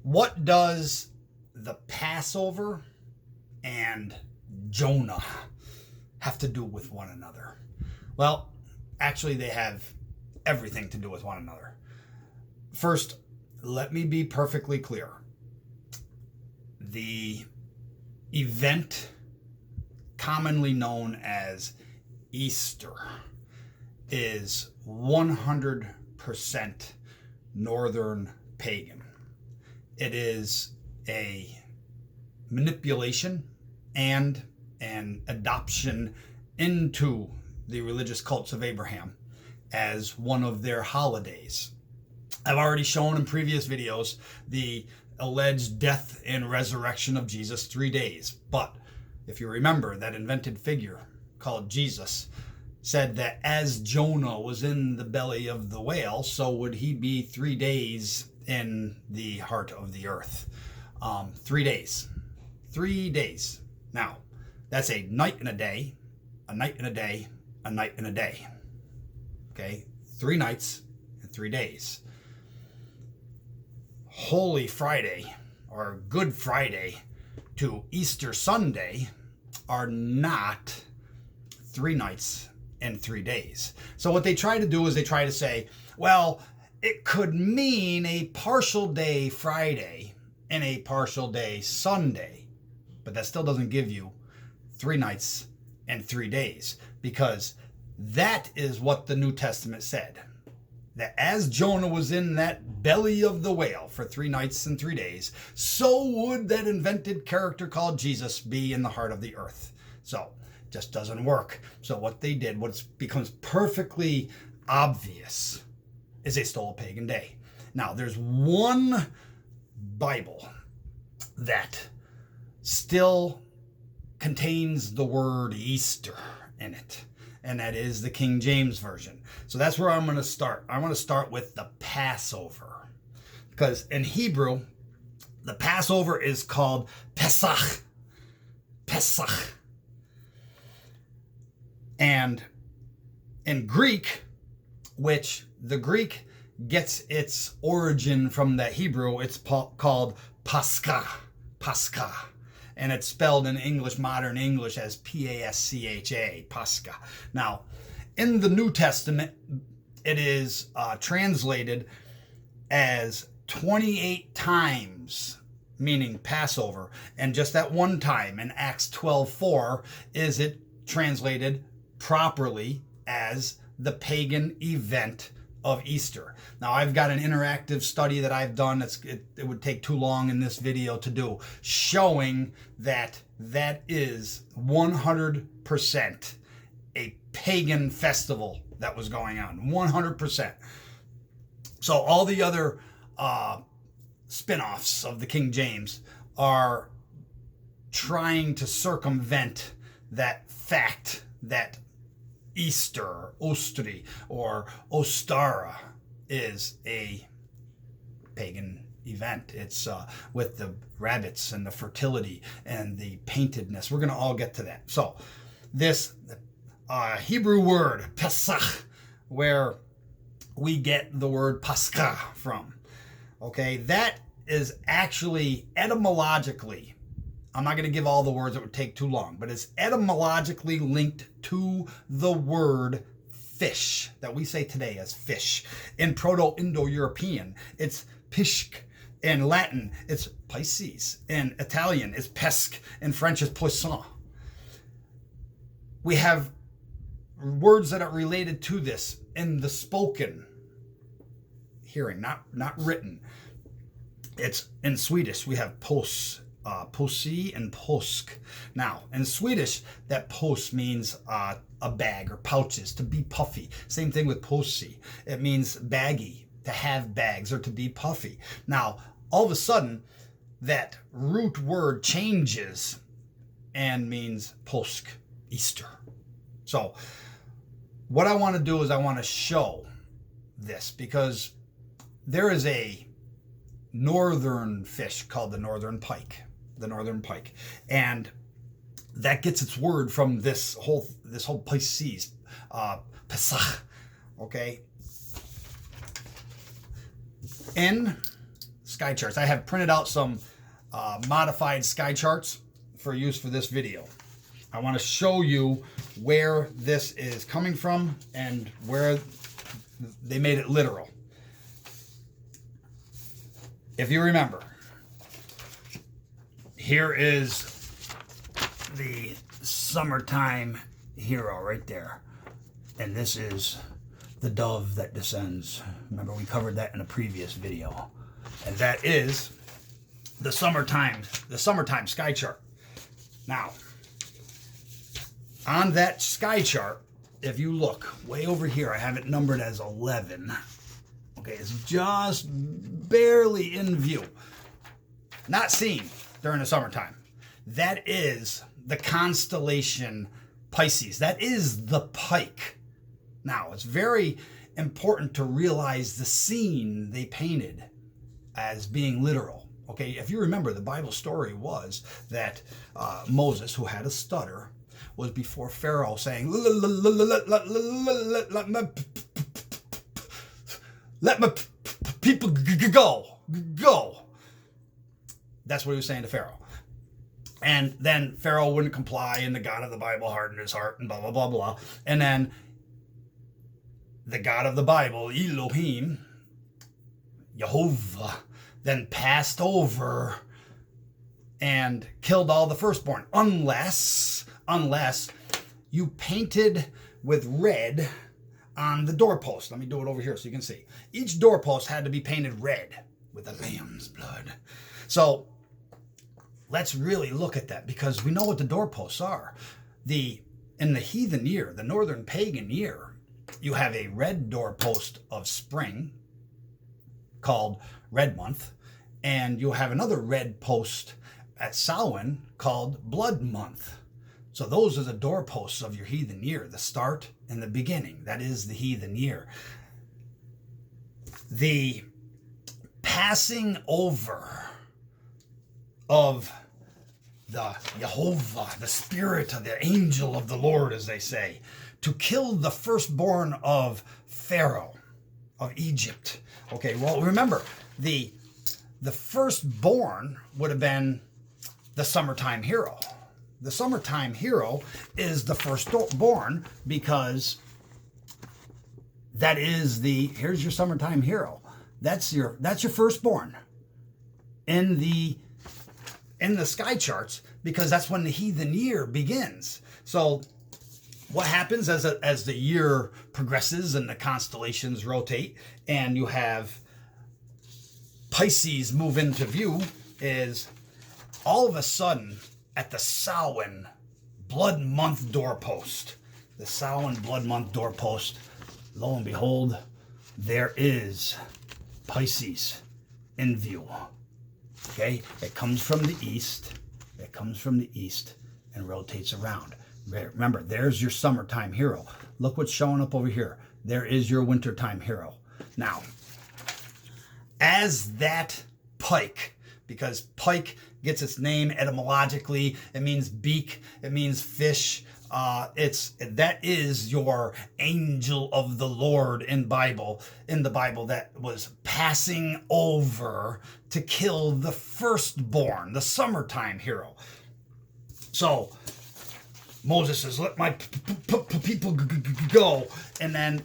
What does the Passover and Jonah have to do with one another? Well, actually, they have everything to do with one another. First, let me be perfectly clear. The event commonly known as Easter is 100% Northern pagan. It is a manipulation and an adoption into the religious cults of Abraham as one of their holidays. I've already shown in previous videos the alleged death and resurrection of Jesus, 3 days. But if you remember, that invented figure called Jesus said that as Jonah was in the belly of the whale, so would he be 3 days in the heart of the earth. 3 days. 3 days. Now, that's a night and a day, a night and a day, a night and a day. Okay? 3 nights and 3 days. Holy Friday or Good Friday to Easter Sunday are not 3 nights and 3 days. So what they try to do is they try to say, well, it could mean a partial day Friday and a partial day Sunday, but that still doesn't give you 3 nights and 3 days, because that is what the New Testament said. That as Jonah was in that belly of the whale for 3 nights and 3 days, so would that invented character called Jesus be in the heart of the earth. So it just doesn't work. So what they did, what becomes perfectly obvious, is they stole a pagan day. Now, there's one Bible that still contains the word Easter in it, and that is the King James Version. So that's where I'm going to start. I want to start with the Passover, because in Hebrew, the Passover is called Pesach. Pesach. And in Greek, which the Greek gets its origin from the Hebrew, it's called Pascha. Pascha. And it's spelled in English, modern English, as P-A-S-C-H-A, Pascha. Now, in the New Testament, it is translated as 28 times, meaning Passover. And just that one time in Acts 12:4 is it translated properly as the pagan event of Easter. Now, I've got an interactive study that I've done. It would take too long in this video to do, showing that that is 100% a pagan festival that was going on. 100%. So all the other spin-offs of the King James are trying to circumvent that fact that Easter, Ostri, or Ostara is a pagan event. It's with the rabbits and the fertility and the paintedness. We're going to all get to that. So this Hebrew word, Pesach, where we get the word Pascha from, okay, that is actually etymologically, I'm not going to give all the words, it would take too long, but it's etymologically linked to the word fish that we say today as fish. In Proto-Indo-European, it's pishk. In Latin, it's Pisces. In Italian, it's pesque. In French, it's poisson. We have words that are related to this in the spoken hearing, not written. It's in Swedish, we have pos. Posi and påsk. Now, in Swedish, that pås means a bag or pouches, to be puffy. Same thing with posi. It means baggy, to have bags or to be puffy. Now, all of a sudden, that root word changes and means påsk, Easter. So, what I want to do is I want to show this, because there is a northern fish called the northern pike. The northern pike, and that gets its word from this whole Pisces, Pesach. Okay, in sky charts. I have printed out some modified sky charts for use for this video. I want to show you where this is coming from and where they made it literal. If you remember, here is the summertime hero right there. And this is the dove that descends. Remember, we covered that in a previous video. And that is the summertime sky chart. Now, on that sky chart, if you look way over here, I have it numbered as 11. Okay, it's just barely in view. Not seen during the summertime. That is the constellation Pisces. That is the pike. Now, it's very important to realize the scene they painted as being literal. Okay, if you remember, the Bible story was that Moses, who had a stutter, was before Pharaoh saying, let my people go. That's what he was saying to Pharaoh. And then Pharaoh wouldn't comply, and the God of the Bible hardened his heart, and blah, blah, blah, blah. And then the God of the Bible, Elohim, Jehovah, then passed over and killed all the firstborn, unless you painted with red on the doorpost. Let me do it over here so you can see. Each doorpost had to be painted red with a lamb's blood. So let's really look at that, because we know what the doorposts are. In the heathen year, the northern pagan year, you have a red doorpost of spring called Red Month, and you'll have another red post at Samhain called Blood Month. So those are the doorposts of your heathen year, the start and the beginning. That is the heathen year. The passing over of the Jehovah, the spirit of the angel of the Lord, as they say, to kill the firstborn of Pharaoh, of Egypt. Okay, well, remember, the firstborn would have been the summertime hero. The summertime hero is the firstborn, because that is here's your summertime hero. That's your firstborn in the sky charts, because that's when the heathen year begins. So what happens as the year progresses and the constellations rotate and you have Pisces move into view is all of a sudden at the Samhain Blood Month doorpost, the Samhain Blood Month doorpost, lo and behold, there is Pisces in view. Okay, it comes from the east. It comes from the east and rotates around. Remember, there's your summertime hero. Look what's showing up over here. There is your wintertime hero. Now, as that pike, because pike gets its name etymologically, it means beak, it means fish. That is your angel of the Lord in the Bible that was passing over to kill the firstborn, the summertime hero. So Moses says, "Let my people go," and then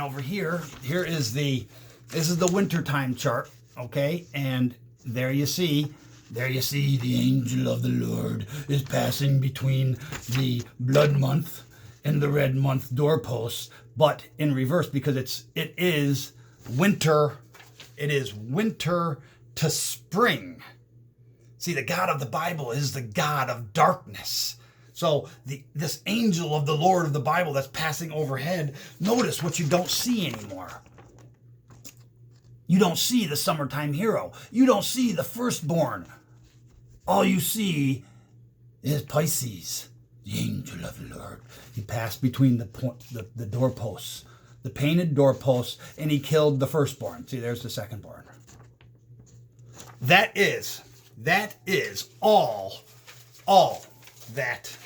over here is this is the wintertime chart, okay? And there you see the angel of the Lord is passing between the blood month and the red month doorposts, but in reverse, because it is winter. It is winter to spring. See, the God of the Bible is the God of darkness. So this angel of the Lord of the Bible that's passing overhead, notice what you don't see anymore. You don't see the summertime hero. You don't see the firstborn. All you see is Pisces, the angel of the Lord. He passed between the doorposts, the painted doorposts, and he killed the firstborn. See, there's the secondborn. That is all that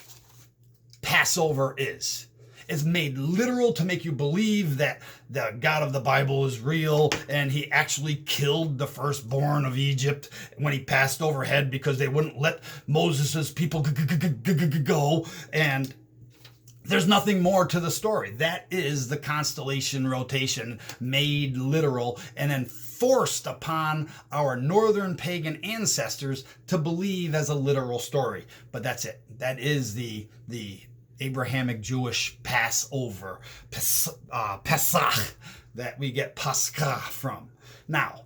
Passover is. is made literal to make you believe that the God of the Bible is real and he actually killed the firstborn of Egypt when he passed overhead because they wouldn't let Moses' people go. And there's nothing more to the story. That is the constellation rotation made literal and then forced upon our northern pagan ancestors to believe as a literal story. But that's it. That is the Abrahamic Jewish Passover, Pesach, that we get Pascha from. Now,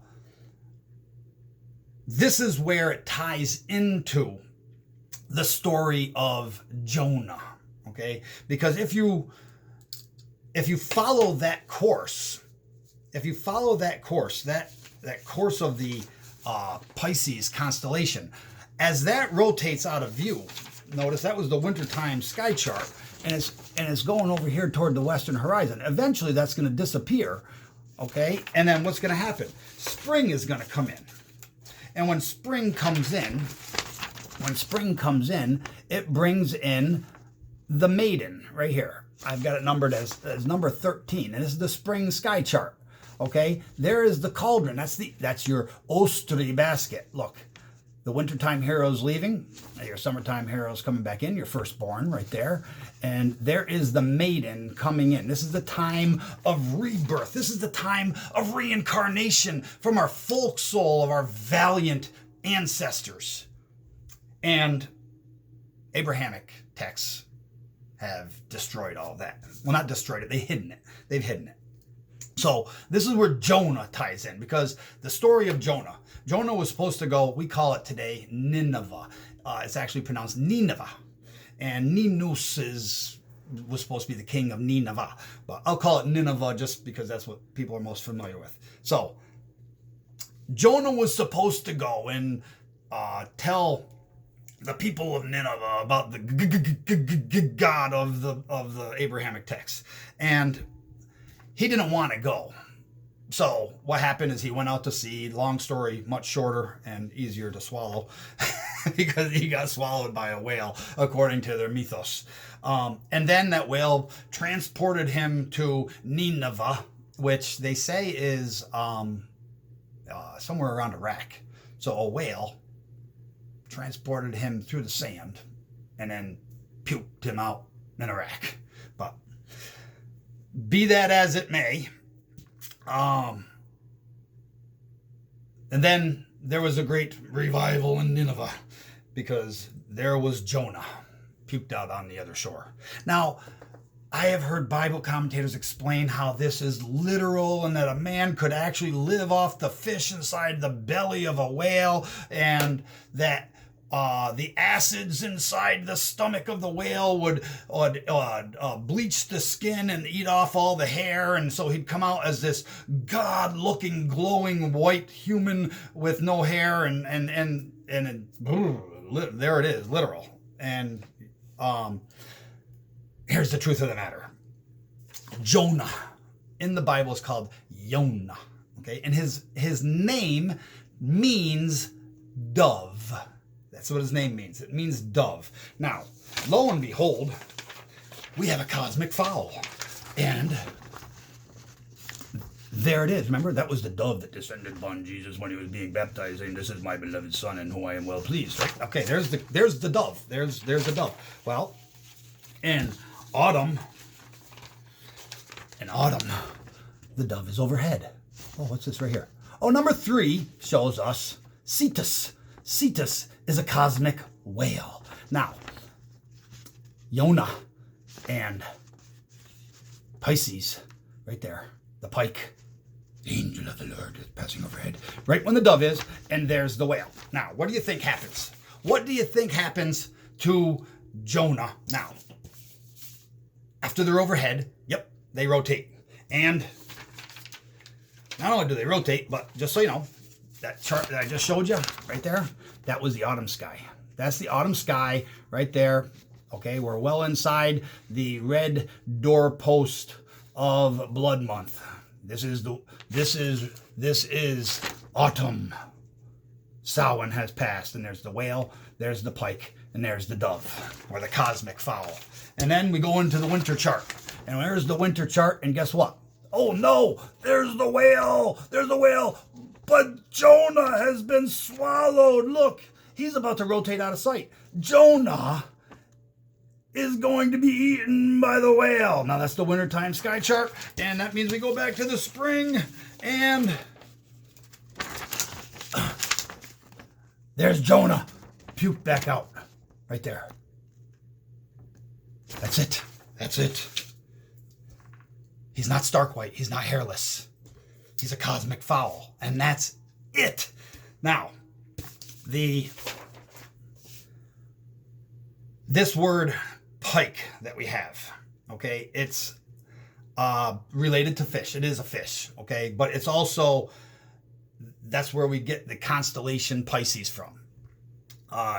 this is where it ties into the story of Jonah, okay? Because if you follow that course, that course of the Pisces constellation, as that rotates out of view, notice that was the wintertime sky chart, and it's going over here toward the western horizon. Eventually, that's going to disappear, okay? And then what's going to happen? Spring is going to come in, and when spring comes in, it brings in the maiden right here. I've got it numbered as number 13, and this is the spring sky chart. Okay, there is the cauldron. That's your Ostri basket. Look, the wintertime hero's leaving, your summertime hero's coming back in, your firstborn right there. And there is the maiden coming in. This is the time of rebirth. This is the time of reincarnation from our folk soul of our valiant ancestors. And Abrahamic texts have destroyed all that. Well, not destroyed it, they've hidden it. So this is where Jonah ties in, because the story of Jonah was supposed to go, we call it today Nineveh. It's actually pronounced Nineveh. And Ninus was supposed to be the king of Nineveh. But I'll call it Nineveh just because that's what people are most familiar with. So Jonah was supposed to go and tell the people of Nineveh about the God of the Abrahamic text. And he didn't want to go. So what happened is he went out to sea. Long story, much shorter and easier to swallow because he got swallowed by a whale, according to their mythos. And then that whale transported him to Nineveh, which they say is somewhere around Iraq. So a whale transported him through the sand and then puked him out in Iraq. But be that as it may, and then there was a great revival in Nineveh because there was Jonah puked out on the other shore. Now, I have heard Bible commentators explain how this is literal and that a man could actually live off the fish inside the belly of a whale, and that the acids inside the stomach of the whale would bleach the skin and eat off all the hair, and so he'd come out as this god-looking, glowing white human with no hair, and there it is, literal. And here's the truth of the matter: Jonah in the Bible is called Jonah, okay, and his name means dove. That's what his name means. It means dove. Now, lo and behold, we have a cosmic fowl. And there it is. Remember, that was the dove that descended upon Jesus when he was being baptized, saying, "This is my beloved son in whom I am well pleased." Right? Okay, there's the dove. There's the dove. Well, in autumn, the dove is overhead. Oh, what's this right here? Oh, number 3 shows us Cetus. Cetus is a cosmic whale. Now, Jonah and Pisces, right there, the pike, the angel of the Lord is passing overhead, right when the dove is, and there's the whale. Now, what do you think happens? What do you think happens to Jonah now? After they're overhead, yep, they rotate. And not only do they rotate, but just so you know, that chart that I just showed you right there, that was the autumn sky. That's the autumn sky right there. Okay, we're well inside the red doorpost of blood month. This is autumn. Samhain has passed, and there's the whale, there's the pike, and there's the dove, or the cosmic fowl. And then we go into the winter chart. And there's the winter chart, and guess what? Oh no, there's the whale. There's the whale. But Jonah has been swallowed. Look, he's about to rotate out of sight. Jonah is going to be eaten by the whale. Now that's the wintertime sky chart, and that means we go back to the spring, and there's Jonah. Puke back out. Right there. That's it. That's it. He's not stark white. He's not hairless. He's a cosmic fowl. And that's it. Now, this word pike that we have, okay, it's related to fish. It is a fish, okay? But it's also, that's where we get the constellation Pisces from.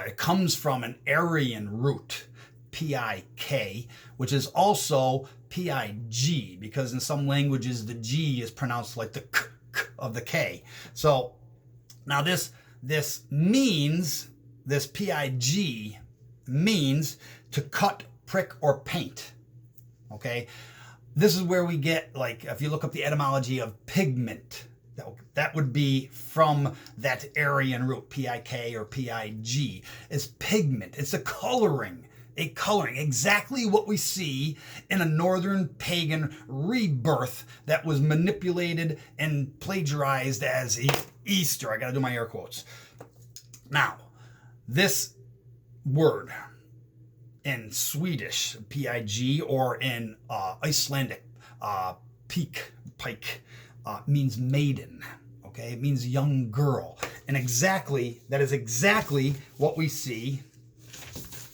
It comes from an Aryan root, P-I-K, which is also P-I-G, because in some languages the G is pronounced like the K of the K. So now this means, this P-I-G means to cut, prick, or paint. Okay? This is where we get, like, if you look up the etymology of pigment, that would be from that Aryan root, P-I-K or P-I-G. It's pigment. It's a coloring, exactly what we see in a northern pagan rebirth that was manipulated and plagiarized as Easter. I got to do my air quotes. Now, this word in Swedish, P-I-G, or in Icelandic, pike, means maiden, okay? It means young girl. And that is exactly what we see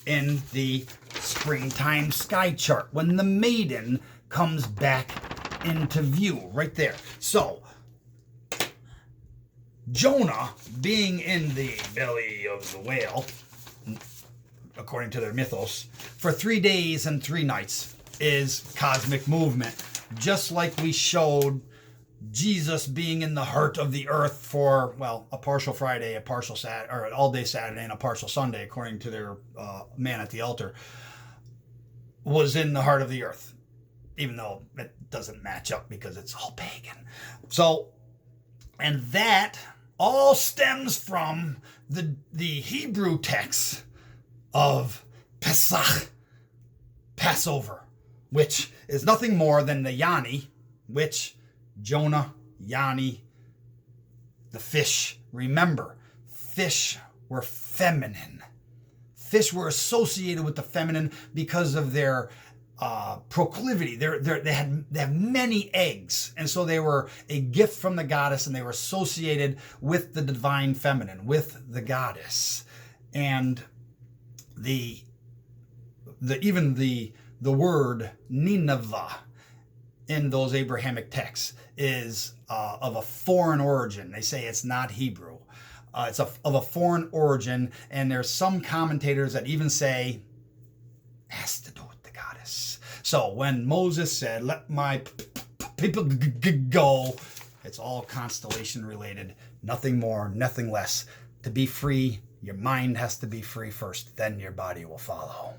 in the springtime sky chart, when the maiden comes back into view, right there. So, Jonah, being in the belly of the whale, according to their mythos, for 3 days and 3 nights is cosmic movement, just like we showed Jesus being in the heart of the earth for, well, a partial Friday, a partial Saturday, or an all-day Saturday and a partial Sunday, according to their man at the altar, was in the heart of the earth, even though it doesn't match up because it's all pagan. So, and that all stems from the Hebrew text of Pesach, Passover, which is nothing more than the Yanni, which Jonah, Yanni, the fish. Remember, fish were feminine. Fish were associated with the feminine because of their proclivity. They have many eggs, and so they were a gift from the goddess, and they were associated with the divine feminine, with the goddess. And even the word Nineveh in those Abrahamic texts is of a foreign origin. They say it's not Hebrew. It's of a foreign origin, and there's some commentators that even say it has to do with the goddess. So when Moses said, "Let my people go," it's all constellation related. Nothing more, nothing less. To be free, your mind has to be free first, then your body will follow.